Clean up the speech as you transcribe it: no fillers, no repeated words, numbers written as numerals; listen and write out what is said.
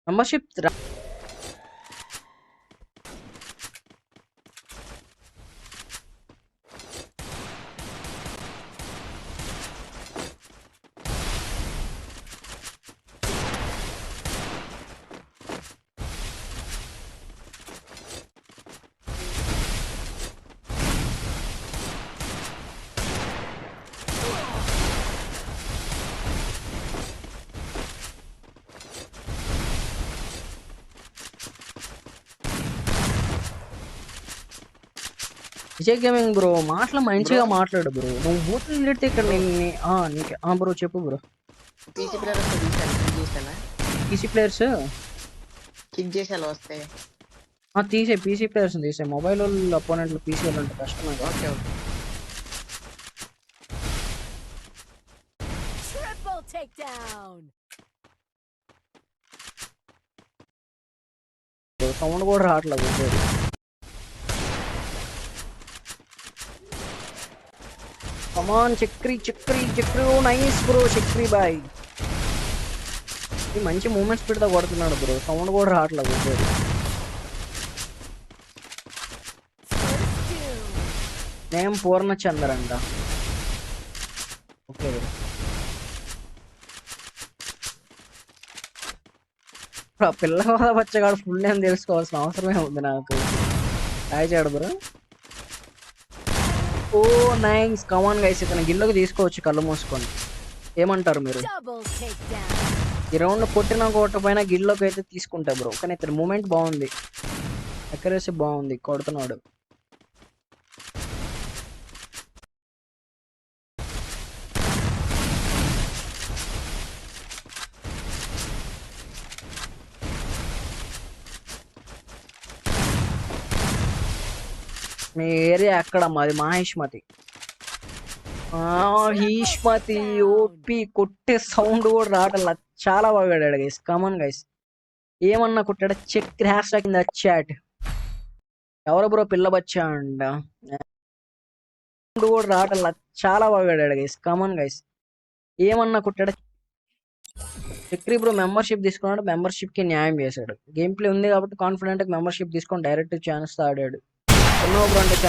Membership Vijay gaming bro మాటలు మంచిగా మాట్లాడు బ్రో. నువ్వు బూతులు తిడితే ఇక్కడ నీకు బ్రో చెప్పు బ్రో. పీసీ ప్లేయర్స్ తీసానా పీసీ ప్లేయర్స్ కిక్ చేసేలా వస్తే తీసే పీసీ ప్లేయర్స్ తీసే. మొబైల్ వాళ్ళు అపోనెంట్లు పీసీ వాళ్ళు అంటే కష్టం. ఓకే ఓకే సౌండ్ కూడా రావట్లేదు. Come on Chakri Chakri Chakri nice bro Chakri boy. మంచి మూమెంట్స్ పెడతా కొడుతున్నాడు బ్రో. సౌండ్ కూడా రావట్లేదు. నేమ్ పూర్ణచందర్ అంట. Okay bro. పిల్లవాడ బచ్చగాడు ఫుల్ నేమ్ తెలుసుకోవాల్సిన అవసరమే ఉంది నాకు. హాయ్ చేయడు bro. Oh nice. Come on guys ఇతను గిల్లోకి తీసుకోవచ్చు కళ్ళు మూసుకొని. ఏమంటారు మీరు? ఈ రౌండ్ కొట్టిన కొట్టపైన గిల్లోకి అయితే తీసుకుంటా బ్రో. కానీ ఇతని మూమెంట్ బాగుంది, అక్యురసీ బాగుంది, కొడుతున్నాడు. మీ ఏరియా ఎక్కడ? మాది మహేష్మతి. హీష్మతి ఓపి కొట్టే సౌండ్ కూడా రావట్లా. చాలా బాగా ఆడాడు గైస్. కమన్ గైస్ ఏమన్నా కొట్టాడు. Check hashtag in the chat. ఎవరు బ్రో పిల్ల బచ్చా అంట. సౌండ్ కూడా రావట్లా. చాలా బాగా ఆడాడు గైస్. కమన్ గైస్ ఏమన్నా కొట్టాడు. చక్రి బ్రో మెంబర్షిప్ తీసుకున్నాడు, మెంబర్షిప్ కి న్యాయం చేశాడు. గేమ్ ప్లే ఉంది కాబట్టి కాన్ఫిడెంట్ మెంబర్షిప్ తీసుకొని డైరెక్ట్ ఛాన్స్ ఆడాడు. బ్రో అంటే